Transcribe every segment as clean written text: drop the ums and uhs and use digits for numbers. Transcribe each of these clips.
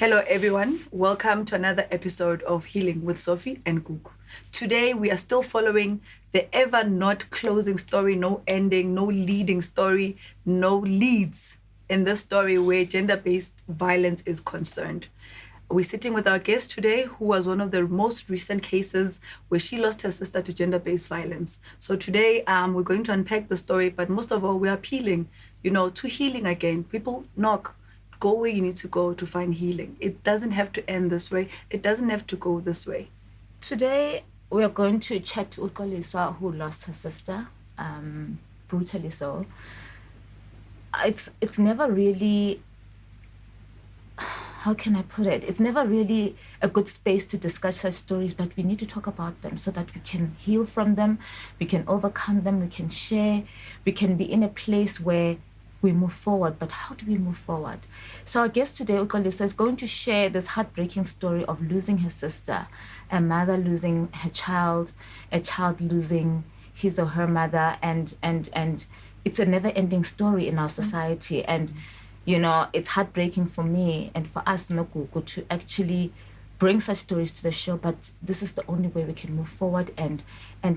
Hello, everyone. Welcome to another episode of Healing with Sophie and Gugu. Today, we are still following the ever not closing story, no ending, no leading story, no leads in this story where gender-based violence is concerned. We're sitting with our guest today, who was one of the most recent cases where she lost her sister to gender-based violence. So today, we're going to unpack the story, but most of all, we're appealing, to healing again. People knock. Go where you need to go to find healing. It doesn't have to end this way. It doesn't have to go this way. Today, we are going to chat to Xoliswa, who lost her sister, brutally so. It's never really, how can I put it? It's never really a good space to discuss such stories, but we need to talk about them so that we can heal from them, we can overcome them, we can share, we can be in a place where we move forward. But how do we move forward? So our guest today, Xoliswa, is going to share this heartbreaking story of losing her sister, a mother losing her child, a child losing his or her mother, and it's a never-ending story in our society. And it's heartbreaking for me and for us, Gugu, to actually bring such stories to the show, but this is the only way we can move forward and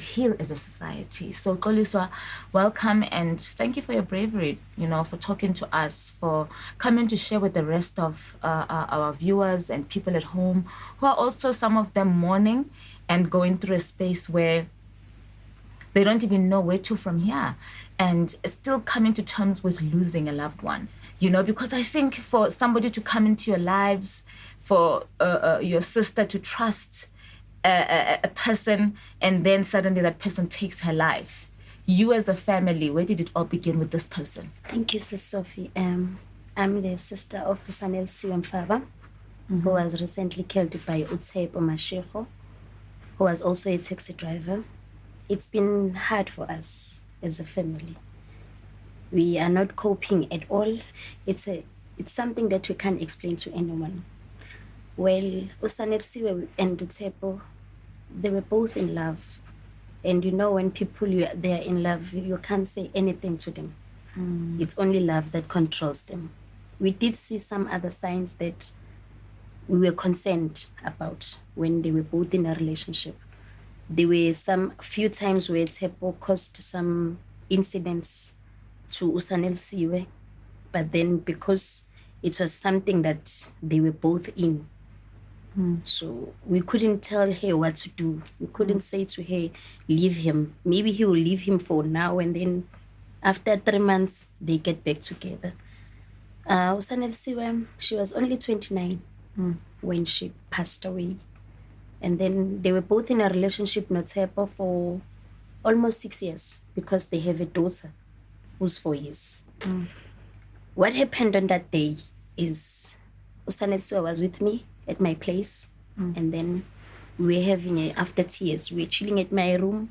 heal as a society. So Xoliswa, welcome, and thank you for your bravery, for talking to us, for coming to share with the rest of our viewers and people at home who are also, some of them, mourning and going through a space where they don't even know where to from here, and still coming to terms with losing a loved one. Because I think for somebody to come into your lives, for your sister to trust a person, and then suddenly that person takes her life. You as a family, where did it all begin with this person? Thank you, Sis Sophie. I'm the sister of Sanelisiwe Mfaba, who was recently killed by Mashego, who was also a taxi driver. It's been hard for us as a family. We are not coping at all. It's something that we can't explain to anyone. Well, Sanelisiwe and Utepo, they were both in love. And when people, they are in love, you can't say anything to them. It's only love that controls them. We did see some other signs that we were concerned about when they were both in a relationship. There were some few times where Tepo caused some incidents to Sanelisiwe, but then because it was something that they were both in, so we couldn't tell her what to do. We couldn't say to her, leave him. Maybe he will leave him for now, and then after 3 months, they get back together. Sanelisiwe, she was only 29 when she passed away. And then they were both in a relationship, Notepo, for almost 6 years, because they have a daughter who's 4 years. What happened on that day is Sanelisiwe was with me at my place, and then we were having after tears. We were chilling at my room,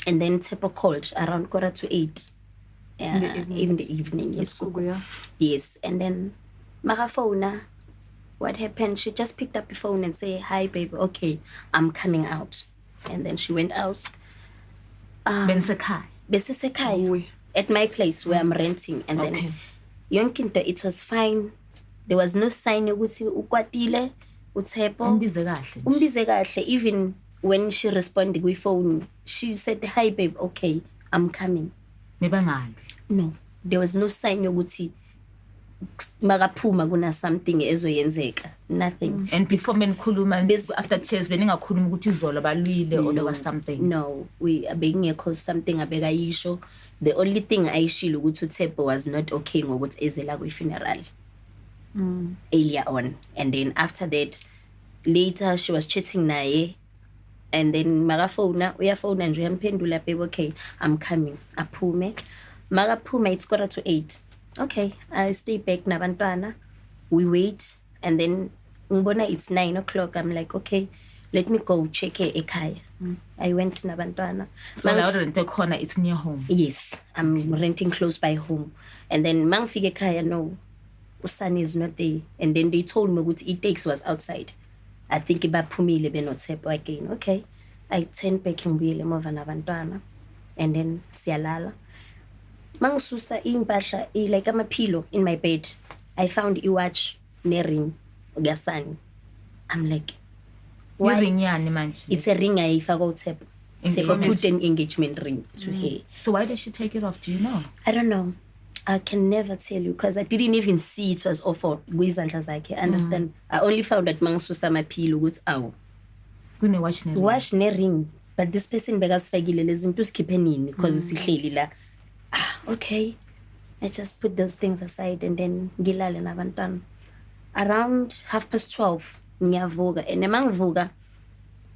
and then Tepo called around 7:45 in the evening. Yes, yes. And then Marafona, what happened? She just picked up the phone and said, "Hi, baby. Okay, I'm coming out." And then she went out. Bensekai. At my place where I'm renting, and then yonkinto, it was fine. There was no sign ukuthi ukwatile uThepo umbize kahle. Even when she responded with phone, she said, "Hi babe, okay, I'm coming." No, there was no sign ukuthi makaphuma kuna something ezoyenzeka. Nothing. And before menikhuluma, after tears, beningakhuluma ukuthi izolo balwile or there was something. No, we abengekho something abekayisho. The only thing ayishilo ukuthi uThepo was not okay ngokuthi ezela kwi funeral earlier on. And then after that, later she was chatting naye, and then magafona uyafona nje uyamphendula, babe, okay, I'm coming. Aphume magaphuma, it's 7:45. Okay, I stay back nabantwana. We wait, and then ngibona it's 9 o'clock. I'm like, okay, let me go check ekhaya. I went nabantwana. So now the corner, it's near home. Yes, I'm renting close by home. And then mangifike ekhaya, no, Usani is not there. And then they told me ukuthi i-taxi was outside. I think baphumile benoThepo again. Okay, I turned back ngibuyele emuva nabantwana, and then siyalala. Mangisusa impahla like amaphilo in my bed, I found a watch ne ring Ugasani. I'm like, Why? why? It's a ring I forgot uThebo. Uthebo put an engagement ring to her. So why did she take it off? Do you know? I don't know. I can never tell you because I didn't even see it was offered. Understand? I only found that mangisusa amaphilo ukuthi awu. Wash ne ring. But this person bekasifakile lezi zinto usikhiphe nini because sihleli la. Okay. I just put those things aside and then ngilale nabantwana. Around 12:30 ngiyavuka and emangivuka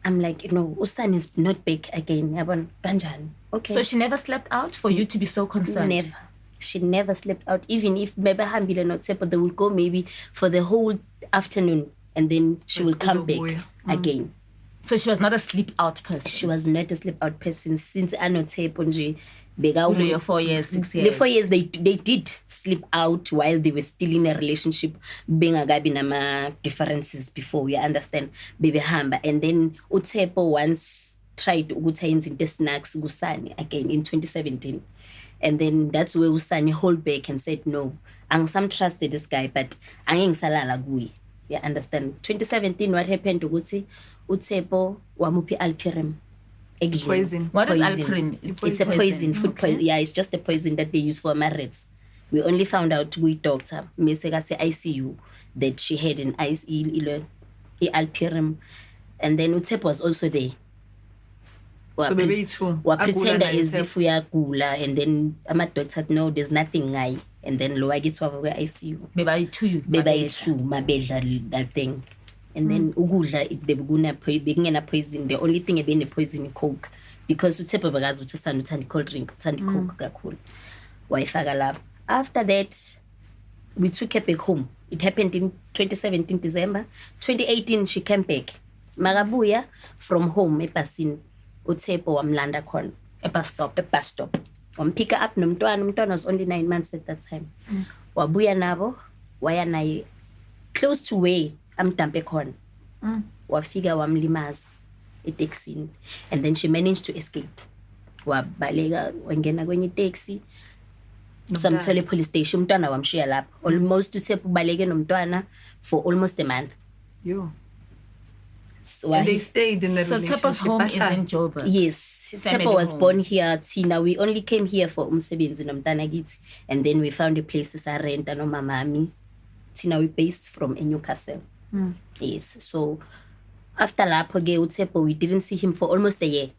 I'm like, no, Usan is not back again. Yabona kanjani? Okay. So she never slept out for you to be so concerned? Never. She never slept out. Even if maybe hambile not but they will go maybe for the whole afternoon and then she will come back again. So she was not a sleep out person? She was not a sleep out person since anoThebo nje. Your 4 years, 6 years. The 4 years they did sleep out while they were still in a relationship. Being a gabi nama differences before, you understand? Baby hamba. And then uThebo once tried to into snacks Gusani again in 2017. And then that's where Usani hold back and said no. Ang some trusted this guy, but anging salala gui. You understand? 2017, what happened to uThebo wamupi alpirim. Poison. What is alpirim? It's a poison, food poison. Yeah, it's just a poison that they use for marriage. We only found out with doctor, Mesega say ICU, that she had an alpirim. And then uThebo was also there. So maybe it's who? Pretend as if we are gula, and then my doctor said no, there's nothing I. And then lo I get to have ICU. Maybe two, my bed that thing. And then ugudla they begin a poison. The only thing being a poison Coke because uThebo bakazi ukuthi usanda uthanda cold drink, uthanda Coke kakhulu. Wayifaka lapho. After that we took her back home. It happened in 2017 December. 2018 she came back. Makabuya from home ebhasini uThebo wamlanda khona a bus stop. Pick up nomntwana was only 9 months at that time. Wabuya nabo waya naye close to where amdampe khona. Wafika wamlimaza eTaxini and then she managed to escape. Wabaleka wangena kwenye taxi. Samthole police station umntwana wamshiya lapho. Almost uThebo ubaleke nomntwana for almost a month. Yo. So and they stayed in the relationship. So Thebo's home is in Joburg. Yes, Thebo was born here. Tina, we only came here for umsebenzi nomntana kithi, and then we found a place as a rent no mamami. Tina, we based from Newcastle. Yes, so after lapho ke uThebo we didn't see him for almost a year.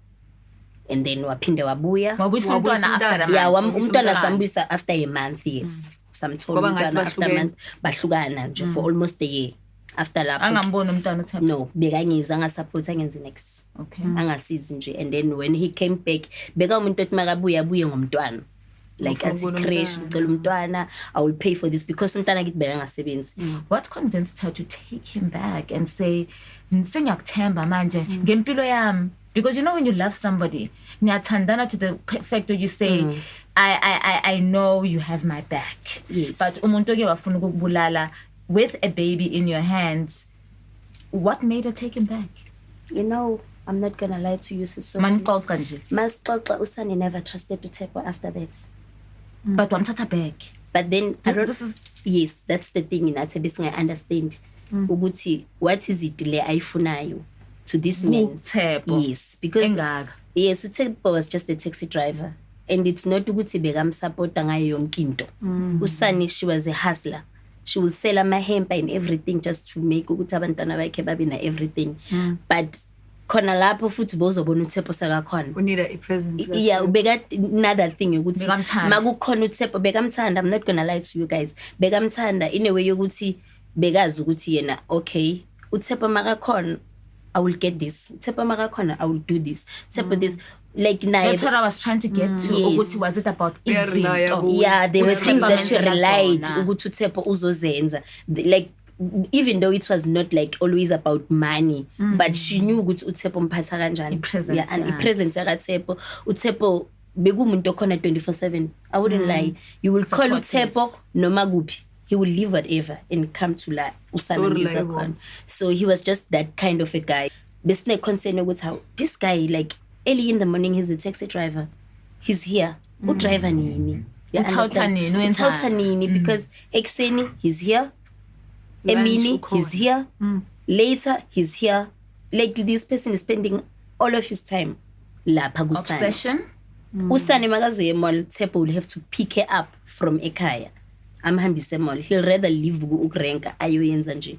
And then waphinde wabuya. Umntwana sambisa after a month, yes. Samthola after a month bahlukana nje for almost a year. After lapho angambona umntwana uThebo. No, bekangiza angasupport angenzi next. Okay. Angasizi nje and then when he came back beka umuntu othi makabuya abuye ngomntwana. Like at crash ngicela umntwana, I will pay for this because umntwana kithi bekangasebenzi. What convinced her to take him back and say ngiyakuthemba manje ngempilo yami? Because you know when you love somebody niyathandana to the fact that you say I know you have my back. Yes. But umuntu ke wafuna ukubulala with a baby in your hands. What made her take him back? You know, I'm not gonna lie to you, sister. Manixoxa nje. Masixoxa Usani never trusted uThebo after that. But wamthatha back. But then yes, that's the thing in Athebis I understand. Ukuthi what is it le ayifunayo to this man? Thebo. Yes, because yes, uThebo was just a taxi driver. And it's not ukuthi bekamsupporta ngayo yonke into. Usani, she was a hustler. She will sell amahempa and everything just to make ukuthi abantwana bakhe babe na everything. But khona lapho futhi bozobona uThebo sakakhona. We need a presence. Yeah, ubeka another thing ukuthi makukhona uThebo bekamthanda. I'm not gonna lie to you guys. Bekamthanda in a way yokuthi bekazi ukuthi yena okay, uThebo makakhona I will get this. UThebo makakhona I will do this. UThebo this. Like that's what I was trying to get to. Yes. Was it about easy? Yeah, there were things that she relied ukuthi uThebo uzozenza. Like even though it was not like always about money, but she knew ukuthi uThebo mphatha kanjani. Yeah, and presence yakaThebo. uThebo bekumuntu okhona 24/7. I wouldn't lie. You will call uThebo noma kuphi. He will leave whatever and come to la usana. So he was just that kind of a guy. Besne concern ukuthi how this guy like early in the morning he's a taxi driver. He's here. Udriver nini? Uthatha nini because ekseni he's here. Emini, he's here. Later, he's here. Like this person is spending all of his time. Obsession. Usane magazoye mall, Tsepo will have to pick her up from ekaya. Amhambise mall. He'll rather leave ukurenka ayoyenza nje.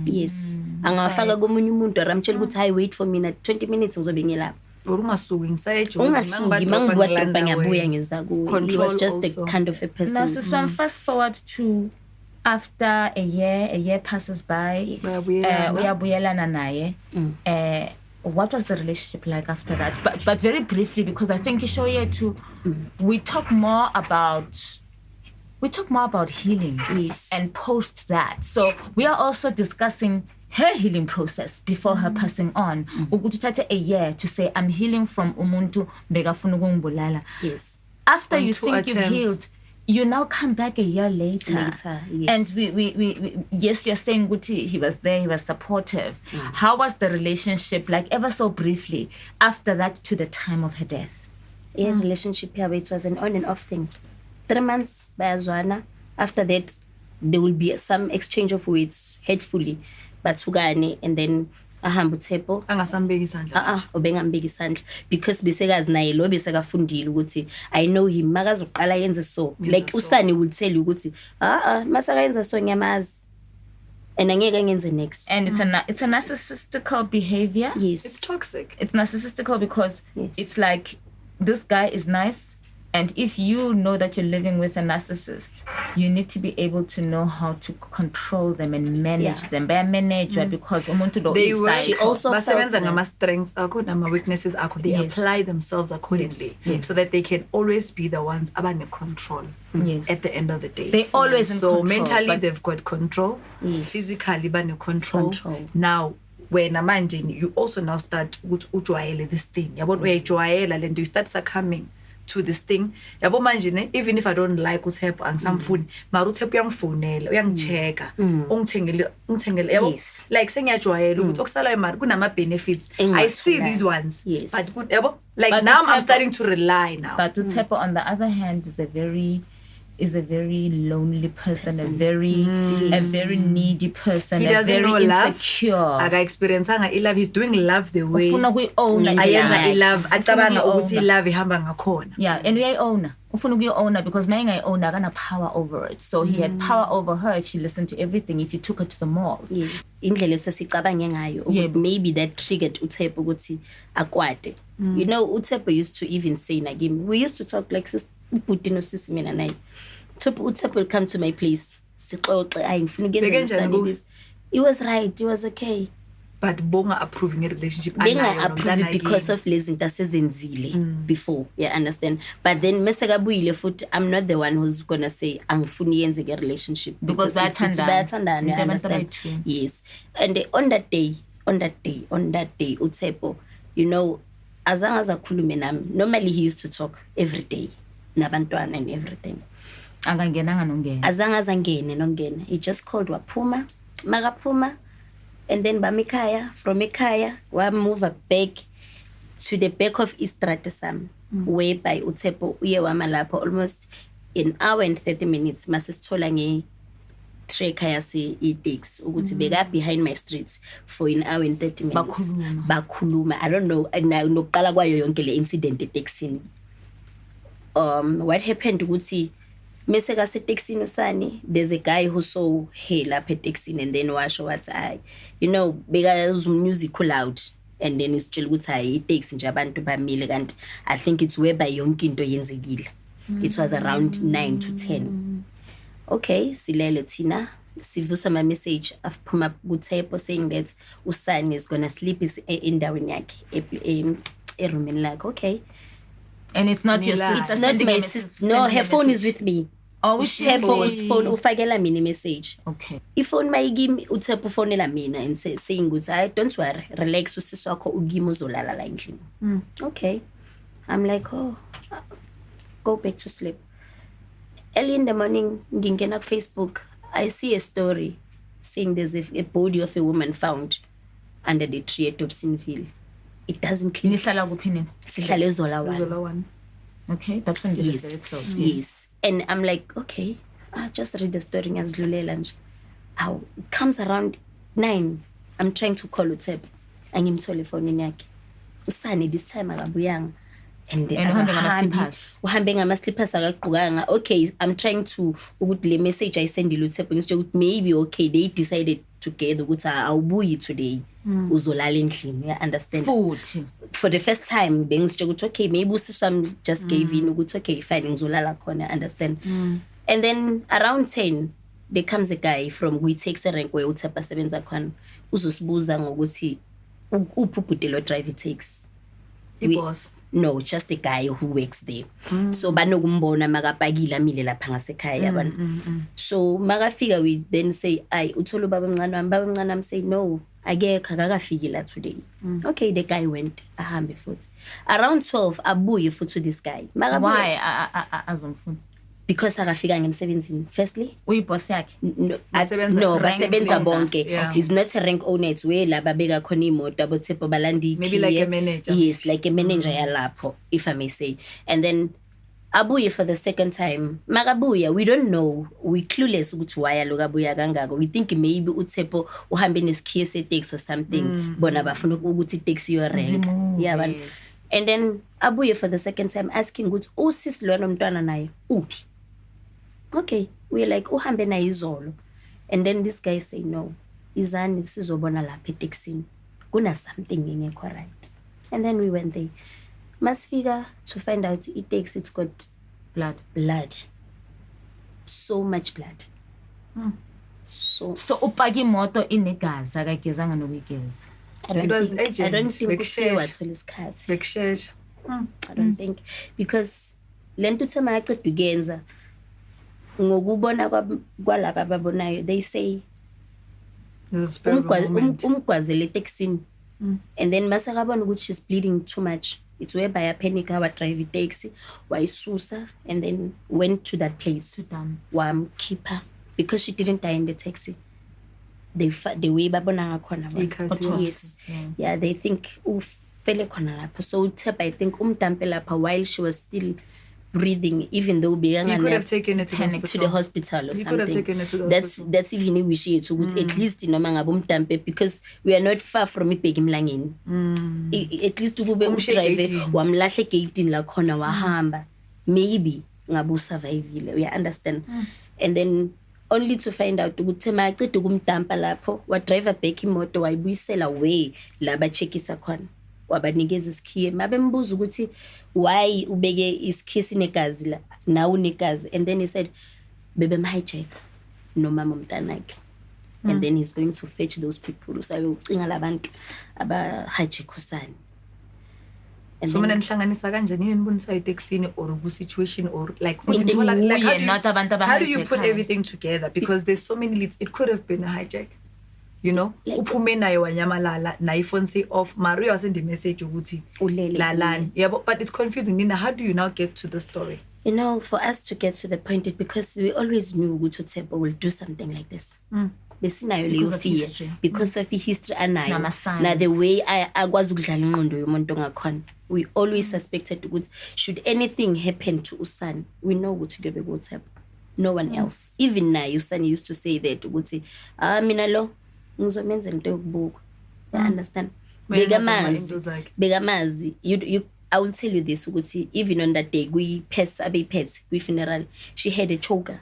Yes. Angafaka komunye umuntu aramtshela ukuthi hayi wait for me na 20 minutes ngizobe ngilapha. Ungasuki mangidwadropa ngiyabuya ngiza kuwe. He was just the kind of a person. Now, so fast forward to after a year passes by. Uyabuyelana naye. What was the relationship like after that? But very briefly, because I think show here too, we talk more about healing, and post that. So we are also discussing her healing process before her passing on. Ukuthatha a year to say I'm healing from umuntu begafuna ukungibulala. Yes. After you think you've healed, you now come back a year later. Yes. And we yes, you're saying Guti, he was there, he was supportive. How was the relationship, like ever so briefly, after that to the time of her death? Yeah, relationship here, it was an on and off thing. 3 months by Azwana. After that, there will be some exchange of words, hatefully. But Sugani, and then ahambu Tsepo. Ubengambeki sandla. Because bisekazi naye lo besekafundile ukuthi I know him makazoqala yenze so. Like Usani will tell you ukuthi masaka yenza so ngiyamazi. And angeke ngenze next. And it's a narcissistical behavior. Yes. It's toxic. It's narcissistical because it's like this guy is nice. And if you know that you're living with a narcissist, you need to be able to know how to control them and manage them. By a manager, because she also basebenza ngama strengths akho nama weaknesses akho. They apply themselves accordingly, so that they can always be the ones abane control. At the end of the day, they always in control. So mentally they've got control. Physically bane control. Now when manje you also now start ujwayele this thing. Yabona uyajwayela lento, you start succumbing to this thing. Yabo manje ne, even if I don't like uThepo angisamfuni, mara uThepo uyangifonela, uyangichecka, ungithengele yabo, like sengiyajwayela ukuthi okusalayo mara kunama benefits. I see these ones. But good yabo, like now I'm starting to rely now. But uThepo on the other hand is a very lonely person, a very needy person, he doesn't very know insecure. Aga experience love. He's doing love the way ufuna kuyi-owna love acabanga ukuthi love ihamba ngakhona. Yeah, and uyayi-owna. Ufuna kuyi-owna because mayingayi-owna akana power over it. So he had power over her if she listened to everything, if he took her to the malls. Indlela esasicabange ngayo, maybe that triggered uThepo ukuthi akwate. You know, uThepo used to even say nagimi, we used to talk like sis Putin or sis mina naye. UThepo will come to my place. It was right, it was okay. But bonga approving a relationship. Benga approve it because of lezi zinto asezenzile before. Yeah, understand. But then mesekabuile futhi, I'm not the one who's gonna say angifuni yenze a relationship because bayathandana. Understand? Yes. And on that day, uThepo, you know, azange azakhulume nami. Normally he used to talk every day nabantwana and everything. Azangene nongena. He just called waphuma, magaphuma, and then bamikaya, from ekaya, wa move back to the back of Istratesam, whereby uThepo uye wama lapho almost an hour and 30 minutes. Masisithola nge tracker yase e-taxi ukuthi beka behind my streets for an hour and 30 minutes. Bakhuluma. I don't know. Nokuqala kwayo yonke le incident e-taxini. What happened ukuthi meseka se-taxini usani, there's a guy who saw her lapha e-taxini and then washo wathi you know bekazwa music loud and then isitshela ukuthi hayi i-taxi nje abantu bamile kanti I think it's whereby yonke into yenzekile. It was around 9 to 10. Okay, silele thina sivuswa ama message aphuma kuThepo saying that usani is gonna sleep endaweni yakhe erumini lakhe. Okay. And it's not your sister. It's not my sister. No, her phone is with me. Oh, Uthepo's phone ufakela mina message. Okay. Ifone mayigimi uThepo ufonela mina and saying ukuthi don't worry, relax usisi wakho ugimi uzolala la endlini. Okay. I'm like, oh, go back to sleep. Early in the morning, ngingena ku Facebook, I see a story saying there's a body of a woman found under the tree at Dobsonville. It doesn't clean. Nihlala kuphi nini? Sihlala eZola 1. Okay, Dobsonville is very close. Yes. And I'm like, okay, just read the story ngiyazidlulela nje. Aw, comes around 9, I'm trying to call uThebo angimthole phone yakhe. Usane this time akabuyanga. And uhambe ngama-slippers akagqokanga. Okay, I'm trying to ukuthi le message ayisendile uThebo ngisho ukuthi maybe okay they decided together ukuthi awubuyi today uzolala endlini. You understand? Futhi for the first time bengisho ukuthi okay maybe usiswami just gave in ukuthi okay fine ngizolala khona. Understand? And then around 10 there comes a guy from kwi-taxi rank where uThebo asebenza khona uzosibuza ngokuthi uphuphude lo drive taxi. Boss. No, just a guy who works there. So banokumbona makapakile amile lapha ngasekhaya yabona. So makafika we then say ay uthola baba mncane wami say no akekho akakafiki la today. Okay, the guy went ahambe futhi. Around 12 abuye futhi to this guy. Why azomfuna? Because akafika ngemsebenzini. Firstly, uyiboss yakhe. No, basebenza bonke. He's not a rank owner. It's where laba beka khona imoto aboThebo balandi. Maybe like a manager. Yes, like a manager yalapho, if I may say. And then abuye for the second time. Makabuya, we don't know. We clueless ukuthi why alokabuya kangako. We think maybe uThebo uhambe nesikhiye se-taxi or something. Bona bafuna ukuthi taxi your rank. Yeah, yes. And then abuye for the second time asking ukuthi usisi lo nomntwana naye uphi. Okay, we're like uhambe na izolo. And then this guy say no. Izani sizobona lapha eTexini. Kuna something ngekho right. And then we went there. Masifika to find out it's got blood. So much blood. So upaki imoto inegazi akagezanga nokugeza. I don't think ushiye wathola isikhathi. I don't think because lento thema yaceda ugenza ngokubona kwalaba babonayo they say umgwazele taxini and then masakabona ukuthi she's bleeding too much. It's whereby a panic our drive taxi wayisusa and then went to that place keep her because she didn't die in the taxi. The way babona ngakhona. Yes. Yeah, they think ufele khona lapha. So uThebo I think umdampe lapha while she was still breathing, even though he could have taken it to the hospital or he something. Could have taken it to the hospital. That's even a wish to at least noma ngabe umdampe because we are not far from ibheki emlangeni. At least ukube udrive wamlahle gate la khona wahamba maybe ngabe usurvivile. You understand? And then only to find out ukuthi macede ukumdampa lapho wa driver back imoto wayibuyisela way laba checkisa khona wabanikeza isikhiye mabembuza ukuthi why ubeke isikhiye sinegazi la nawo unegazi and then he said bebe hijack no mama umntanakhe and then he's going to fetch those people usayocinga labantu aba hijack usani. So mina nihlanganisa kanjani nibonisa itaxini or ku situation or like how do you put everything together because there's so many leads. It could have been a hijack, you know, uphume naye wanyamalala na iphone say off Mario send the message ukuthi lalani. Yeah, but it's confusing. Nina, how do you now get to the story? You know, for us to get to the point because we always knew ukuthi uThebo will do something like this. Besinayo leyo fear because of history anayo na the way akwazi ukudlala ingqondo yomuntu ngakhona. We always suspected ukuthi should anything happen to Usani we know ukuthi kuyobe kuThebo, no one else. Even now Usani used to say that ukuthi mina lo ngizomenzela into yokubuka. You understand? Begamazi you I will tell you this ukuthi even on that day we pets we funeral she had a choker.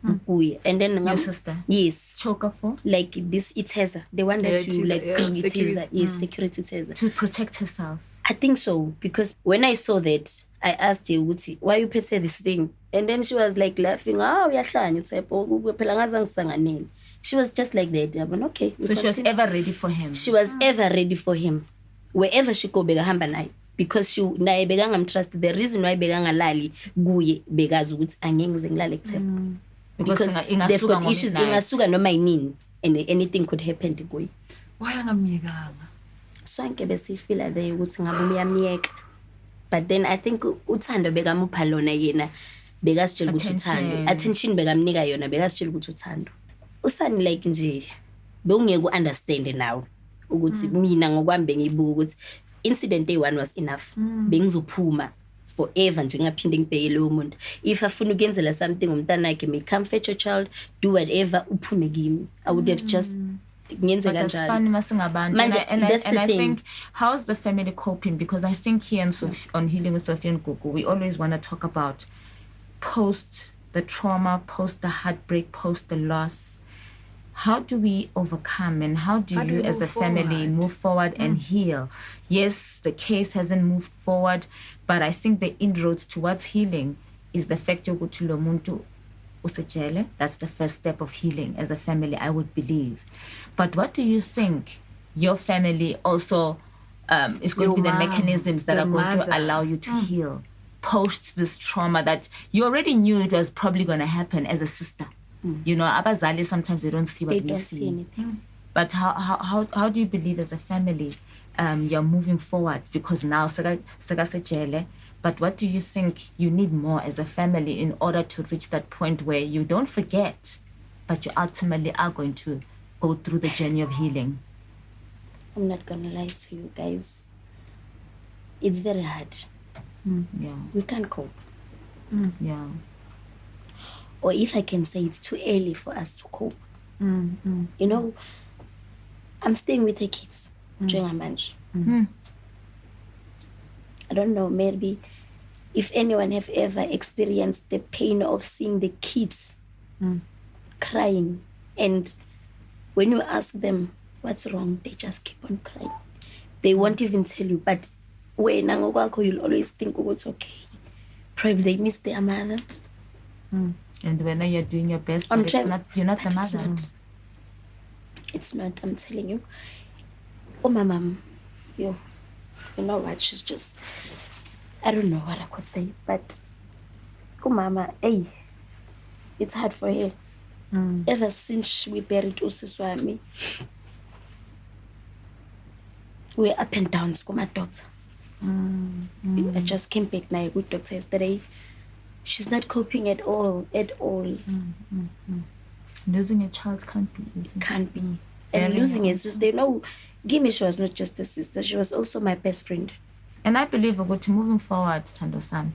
And then your sister, yes, choker for like this taser, the one that you like taser, yes, security taser to protect herself. I think so because when I saw that, I asked her, "Why you pet this thing?" And then she was like laughing. Oh, she was just like that. I went, okay. So she was ever ready for him. She was ever ready for him, wherever she go. Bega hamba naye because she naye bega ngamtrust. The reason why bega ngalali guye begazi ukuthi angeke ngilale kuThebo. Because they've got issues ingasuka noma yini and anything could happen to kuye. Why angamiyekanga? Sonke besifila there ukuthi ngabe uyamiyeka. But then I think uthando bekamupha lona yena bekasitshela ukuthi uthando. Attention bekamnika yona bekasitshela ukuthi uthando. Usani like nje bewungeke understand now ukuthi mina ngokwami bengibuka ukuthi incident day 1 was enough. Bengizophuma forever njengaphinde ngibhekele umuntu. If afuna ukuyenzela something umntanakhe, may come fetch your child, do whatever, uphume kimi. I would have just But that's funny, and I think, how's the family coping? Because I think here on Healing with Sophie and Gugu, we always want to talk about post the trauma, post the heartbreak, post the loss. How do we overcome, and how do you as a family move forward and heal? Yes, the case hasn't moved forward, but I think the inroads towards healing is the fact you go to Lomuntu usejele. That's the first step of healing as a family, I would believe. But what do you think your family also is going to be the mechanisms that are going to allow you to heal post this trauma that you already knew it was probably going to happen as a sister? You know, abazali, sometimes they don't see what we see. Anything. But how do you believe as a family you're moving forward? Because now sejele. But what do you think you need more as a family in order to reach that point where you don't forget, but you ultimately are going to go through the journey of healing? I'm not gonna lie to you guys. It's very hard. Yeah. We can't cope. Yeah. Or if I can say, it's too early for us to cope. You know, I'm staying with the kids during a marriage. I don't know, maybe if anyone have ever experienced the pain of seeing the kids crying, and when you ask them what's wrong, they just keep on crying. They won't even tell you, but when you'll always think, oh, it's okay. Probably they miss their mother. And when you're doing your best, but you're not the mother. It's not, I'm telling you. Oh, my mom, you know what, she's just, I don't know what I could say, but oh, mama, hey, it's hard for her. Ever since we buried Xoliswa Mfaba, we're up and down, my doctor. I just came back now with doctor yesterday. She's not coping at all. Losing a child can't be easy. Can't be. And losing a sister, you know, Gimme, she was not just a sister, she was also my best friend. And I believe we're going to moving forward, Tando-san.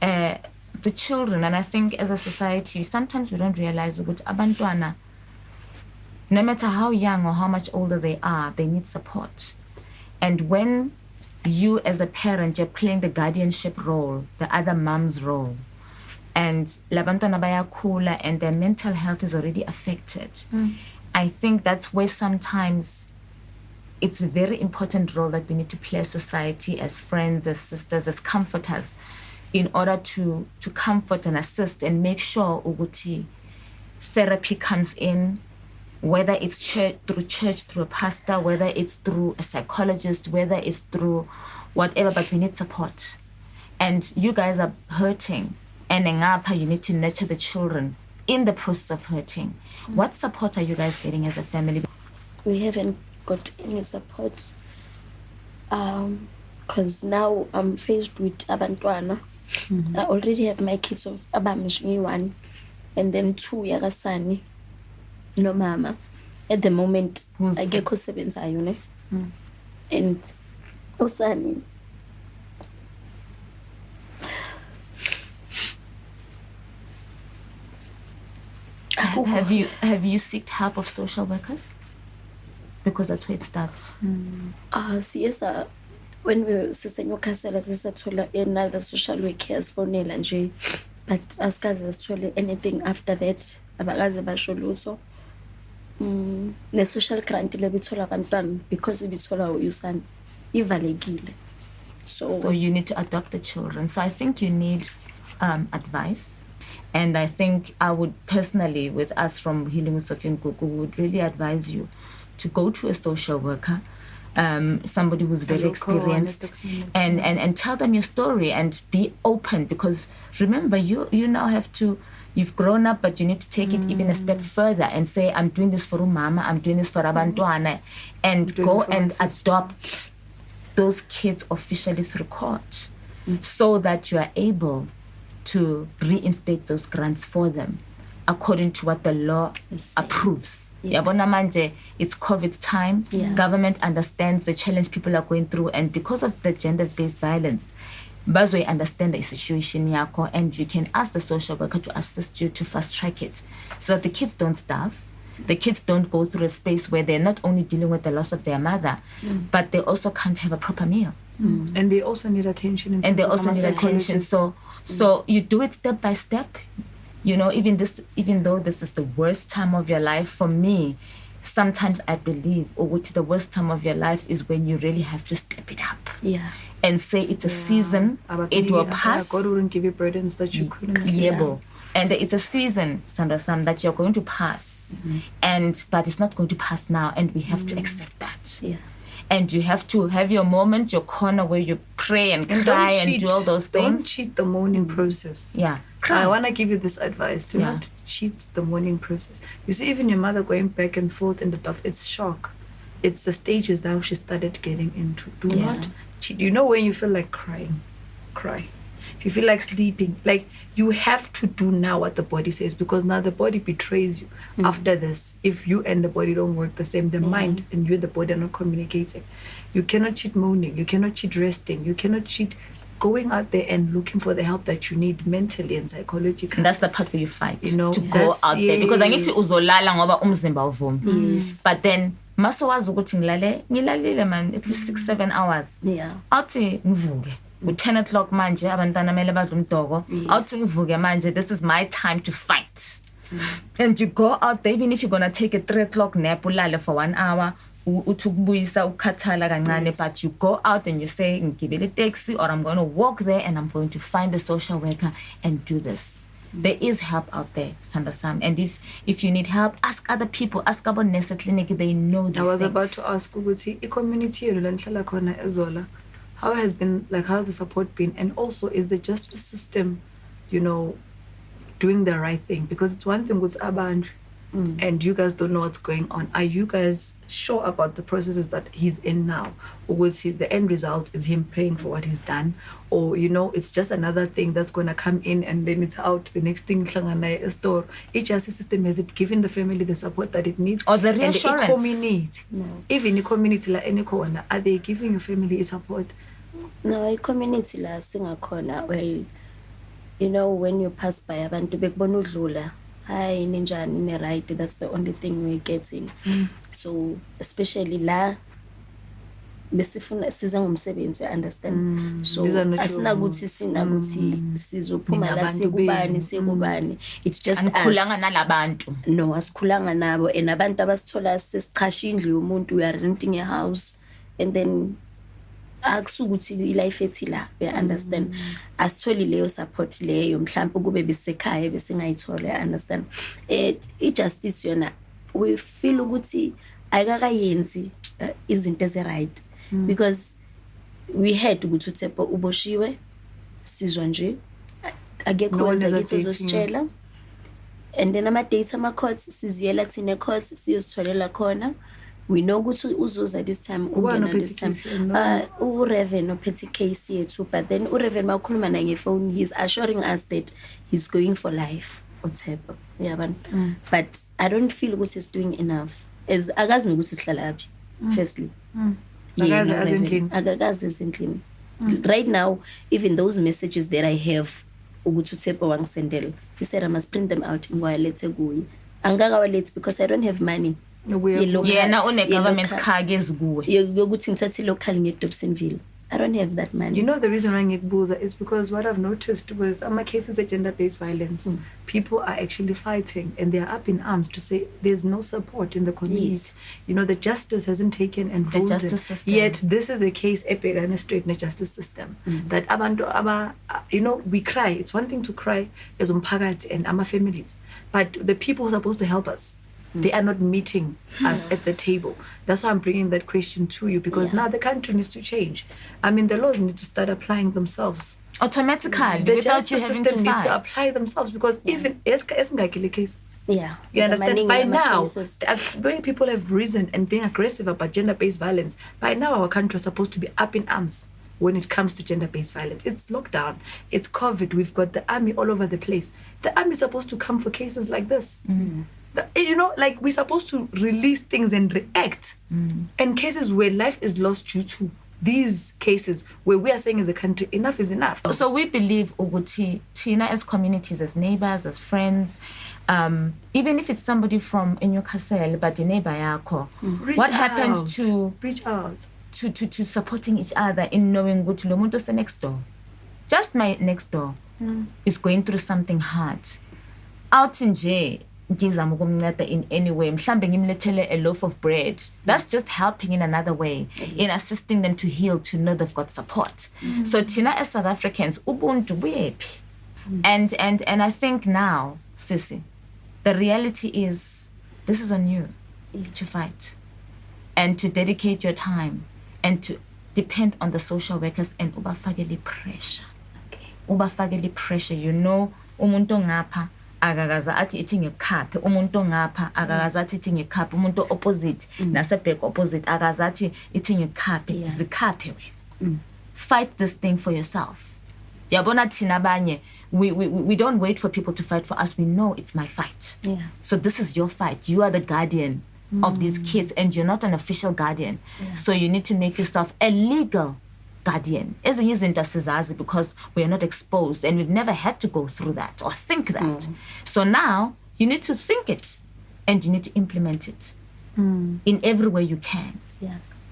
The children, and I think as a society, sometimes we don't realize that abantwana, no matter how young or how much older they are, they need support. And when you as a parent, you're playing the guardianship role, the other mom's role, and labantwana bayakula and their mental health is already affected, I think that's where sometimes it's a very important role that we need to play as society, as friends, as sisters, as comforters, in order to comfort and assist and make sure Uguti therapy comes in, whether it's church, through a pastor, whether it's through a psychologist, whether it's through whatever, but we need support. And you guys are hurting, and ngapha you need to nurture the children in the process of hurting. What support are you guys getting as a family? We haven't got any support, because now I'm faced with abantwana. I already have my kids of abamishingi 1 and then 2 yakasani no mama at the moment. I get kosebenzayo ne and usani have you sought help of social workers? Because that's where it starts. Yes, when we sisenyokasela sisathola another social workers for Nela nje, but asikaze sithole anything after that. Abakaze basho lutho. Ne social grant lebithola abantwana because ibithola uyusana ivalekile. So you need to adopt the children. So I think you need advice. And I think I would personally, with us from Healing with Sophie and Gugu, would really advise you to go to a social worker, somebody who's very experienced, and tell them your story and be open, because remember, you now have to, you've grown up, but you need to take it even a step further and say, I'm doing this for umama, I'm doing this for abantwana, and go and adopt those kids officially through court, so that you are able to reinstate those grants for them according to what the law approves. Yabona manje, it's COVID time. Government understands the challenge people are going through, and because of the gender-based violence, bazoyi understand the situation yakho, and you can ask the social worker to assist you to fast track it so that the kids don't starve. The kids don't go through a space where they're not only dealing with the loss of their mother, but they also can't have a proper meal. And they also need attention. And they also need attention. So you do it step by step. You know, even though this is the worst time of your life, for me, sometimes I believe the worst time of your life is when you really have to step it up. Yeah. And say it's a season, it will pass. God wouldn't give you burdens that you couldn't. And it's a season, Sandra Sam, that you're going to pass. But it's not going to pass now, and we have to accept that. Yeah. And you have to have your moment, your corner where you pray and cry and do all those things. Don't cheat the mourning process. Yeah. I want to give you this advice. Do not cheat the mourning process. You see, even your mother going back and forth in the dark, it's shock. It's the stages that she started getting into. Do not cheat. You know when you feel like crying, cry. If you feel like sleeping, like you have to do now what the body says, because now the body betrays you after this. If you and the body don't work the same, the mind and you and the body are not communicating. You cannot cheat moaning. You cannot cheat resting. You cannot cheat going out there and looking for the help that you need mentally and psychologically. And that's the part where you fight, you know, to go out there. Because I need to uzolala ngoba umzimba uvumi. Yes. But then masowazi ukuthi ngilalile man at least 6-7 hours. Yeah. Awuthi ngivuke. 10 o'clock manje abantwana mele badle umdoko. Awuthi ngivuke manje, this is my time to fight. And you go out there, even if you're gonna take a 3 o'clock nap ulale for 1 hour, uthukubuyisa ukhathala kancane, but you go out and you say ngigibele taxi, or I'm going to walk there and I'm going to find a social worker and do this. There is help out there, Sandra Sam. And if you need help, ask other people. Ask about Nesa Clinic. They know these things. I was about to ask ukuthi i-community yenu la nihlala khona eZola, how has the support been? And also, is the justice system, you know, doing the right thing? Because it's one thing with abantu, and you guys don't know what's going on. Are you guys sure about the processes that he's in now? Or will see the end result is him paying for what he's done? Or, you know, it's just another thing that's going to come in and then it's out. The next thing, a store. Each justice system, has it given the family the support that it needs? Or the reassurance? And the community. No. Even the community, like any corner, are they giving your family support? No, a community la singakhona. Well, you know, when you pass by abantu bekubona udlula, hi ninjani ne right, that's the only thing we're getting. So especially la besifuna siza ngomsebenzi, you understand. So asinakuthi sizophuma la sekubani. It's just asikhulanga nalabantu. No, asikhulanga nabo, and abantu abasithola sesiqasha indlu yomuntu, we are renting a house, and then akusukuthi life ethi la, we understand. Asitholi leyo support leyo, mhlawumbe kube bisekhaya besingayithola, I understand. I-justice yona we feel ukuthi ayikakayenzi izinto ezi-right, because we had ukuthi uThepho uboshiwe, sizwa nje akekho wezakithi uzositshela, and then ama-dates ama-courts siziyela thina courts siyozitholela khona. We know ukuthi uzuza this time, ungena this time. Ureven ophethe case yethu, but then ureven makhuluma na ngefone, he's assuring us that he's going for life. uThepho, uyabona. But I don't feel ukuthi he's doing enough. As akazi nokuthi sihlala laphi. Firstly. Akakazi ezindlini. Right now, even those messages that I have ukuthi uThepho wangisendela, he said I must print them out ngiwalethe kuye. Angakawalethe because I don't have money. Na une government car gezikuwe yokuthi ngithathe local ngeDobsonville. I don't have that money. You know the reason why ngikubuza is because what I've noticed with cases of gender-based violence, people are actually fighting and they are up in arms to say there's no support in the community. Yes. You know, the justice hasn't taken and the risen. Justice system. Yet this is a case epegana straight in the justice system. That abantu you know, we cry. It's one thing to cry as umphakathi and ama families, but the people who are supposed to help us, they are not meeting us at the table. That's why I'm bringing that question to you, because now the country needs to change. I mean, the laws need to start applying themselves automatically the without you having to fight. Needs to apply themselves, because even esingakile case. Yeah, you understand. By now, the way people have risen and being aggressive about gender-based violence, by now our country is supposed to be up in arms when it comes to gender-based violence. It's lockdown, it's COVID, we've got the army all over the place. The army is supposed to come for cases like this. You know, like we're supposed to release things and react. And cases where life is lost due to these cases where we are saying as a country, enough is enough. So we believe ukuthi Tina, as communities, as neighbors, as friends, even if it's somebody from Newcastle but the neighbor yakho, what happens to reach out to supporting each other in knowing ukuthi lo muntu next door, just my next door, is going through something hard. Out nje ngizama ukumnceda in any way, mhlambe ngimlethele a loaf of bread, that's just helping in another way, in assisting them to heal, to know they've got support. So Tina, as South Africans, ubuntu buyephi. And I think now, Sissy, the reality is this is on you to fight and to dedicate your time and to depend on the social workers and ubafakele pressure. Ubafakele pressure, you know, umuntu ngapha akakaza athi ithi ngekhaphe, umuntu ngapha akakaza athi ithi ngekhaphe, umuntu opposite nase back opposite akaza athi ithi ngekhaphe, zikhaphe wena. Fight this thing for yourself. Yabona thina abanye, we don't wait for people to fight for us. We know it's my fight. So this is your fight. You are the guardian of these kids and you're not an official guardian. So you need to make yourself a legal guardian. Ezinye izinto sizazi because we are not exposed and we've never had to go through that or think that. So now you need to think it and you need to implement it in every way you can.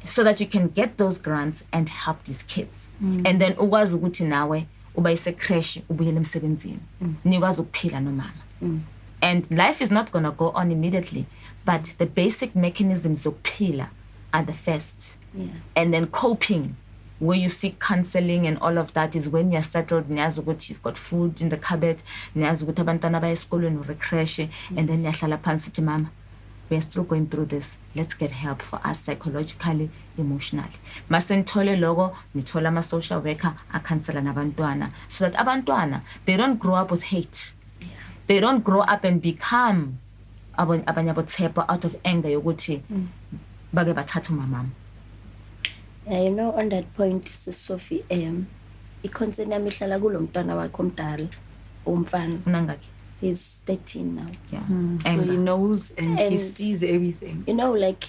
So that you can get those grants and help these kids. And then ukwazi ukuthi nawe ubayise crash ubuyele emsebenzini. Nikwazi ukuphila nomama. And life is not going to go on immediately, but the basic mechanisms of pila are the first. And then coping, where you seek counseling and all of that, is when you're settled, you've got food in the cupboard, and then yahlala phansi sithi mama, we are still going through this. Let's get help for us psychologically, emotionally. Masentole logo, nithola ma social worker, a counselor nabantwana, so that abantwana, they don't grow up with hate. They don't grow up and become abanyabotsepo out of anger yokuthi bage bathatha umama. You know, on that point, Sophie, i-concern yami ihlala kulo mntwana wakho omdala umfana. Unangaki? He's 13 now. So he knows and he sees everything. You know, like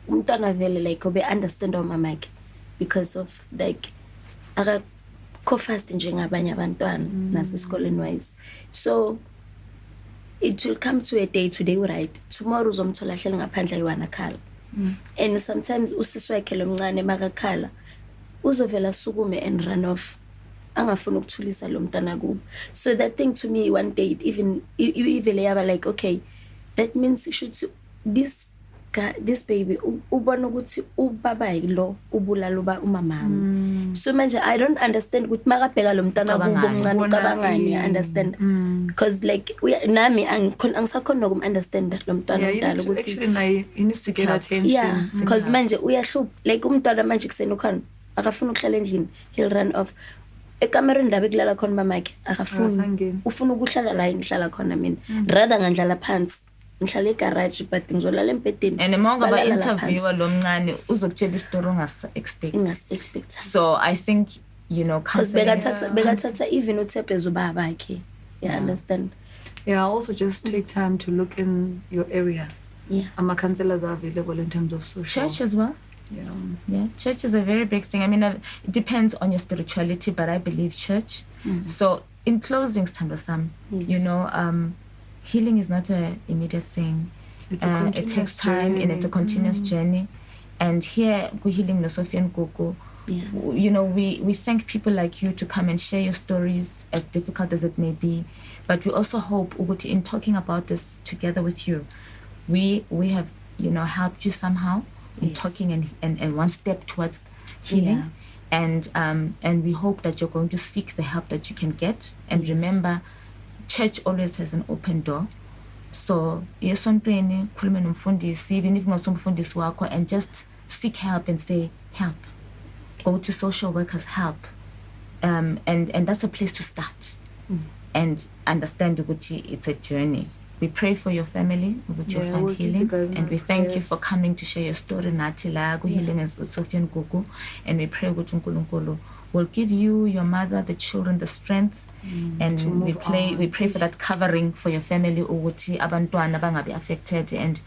umntwana vele like obe understand mamake because of like co-fast njengabanye abantwana nasesikoleni wise. So it will come to a day today, right? Tomorrow uzomthola hleli ngaphandle ayiwana khala. And sometimes usisi wakhe lo mncane makakhala uzovela sukume and run off. Angafuna ukuthulisa lo mntana kubo. So that thing to me one day even yaba like, okay, that means this baby ubona ukuthi ubaba yilo ubulala umama. So manje I don't understand ukuthi makabheka lo mntana kubo omncane ucabangani, I understand because like nami angisakhona nokum understand lo mntana omdala ukuthi actually he needs to get attention. Because manje uyahlupha like umntwana manje kuseni ukhona akafuna ukuhlala endlini, he'll run off. Ekamereni la bekulala khona mamakhe akafuna, ufuna ukuhlala la engihlala khona mina, rather ngandlala phansi ngihlala egarage but ngizolala embedeni. And among aba interviewer lo mncane uzokutshela istory ungas-expect. So I think, you know, because bekathatha even uThephezu baba bakhe. Understand? Also just take time to look in your area. Ama-counselors are available in terms of social. Church as well. Church is a very big thing. I mean, it depends on your spirituality, but I believe church. So in closing, Sam, you know, healing is not an immediate thing. It takes time and it's a continuous journey. And here, we're healing the Sophie and Gugu. You know, we thank people like you to come and share your stories, as difficult as it may be. But we also hope, Uguti, in talking about this together with you, we have, you know, helped you somehow in talking and one step towards healing. And we hope that you're going to seek the help that you can get. And remember, church always has an open door. So yesontweni khulume nomfundisi, even if ngosumfundisi wakho, and just seek help and say help. Go to social workers, help. And that's a place to start. And understand ukuthi it's a journey. We pray for your family, that you'll find healing. And we thank you for coming to share your story. Nathi la healing with Sophie and Gugu. And we pray ukuthi uNkulunkulu will give you, your mother, the children, the strength. And we pray for that covering for your family, ukuthi abantwana bangabi affected. And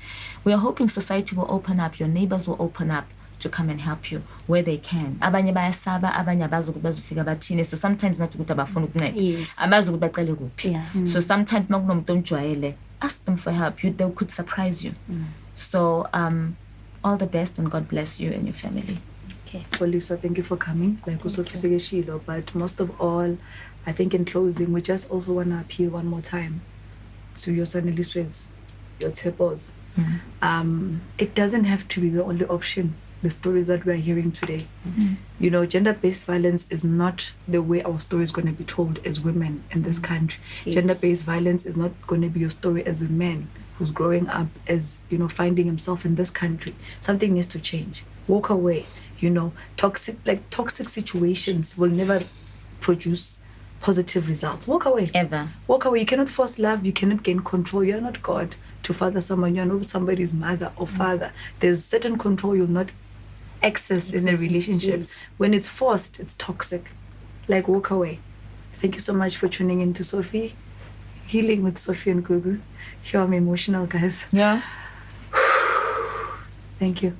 we are hoping society will open up, your neighbors will open up to come and help you where they can. Abanye bayasaba, abanye abazi ukuthi bazofika bathini. So sometimes not ukuthi abafuna ukunceda. Yes. Abazi ukuthi bacele kuphi. Yeah. So sometimes makunomuntu omjwayele, ask them for help. They could surprise you. So all the best and God bless you and your family. Okay. Xoliswa, thank you for coming. Like Sophie Gugu, but most of all, I think in closing, we just also want to appeal one more time to your Sanelisiwes, your Tepos. It doesn't have to be the only option, the stories that we are hearing today. You know, gender-based violence is not the way our story is going to be told as women in this country. Yes. Gender-based violence is not going to be your story as a man who's growing up as, you know, finding himself in this country. Something needs to change. Walk away. You know, toxic situations will never produce positive results. Walk away. Ever. Walk away. You cannot force love. You cannot gain control. You're not God to father someone. You're not somebody's mother or father. There's certain control you'll not access in a relationship. Yes. When it's forced, it's toxic. Like, walk away. Thank you so much for tuning in to Sophie. Healing with Sophie and Gugu. Here I'm emotional, guys. Yeah. Thank you.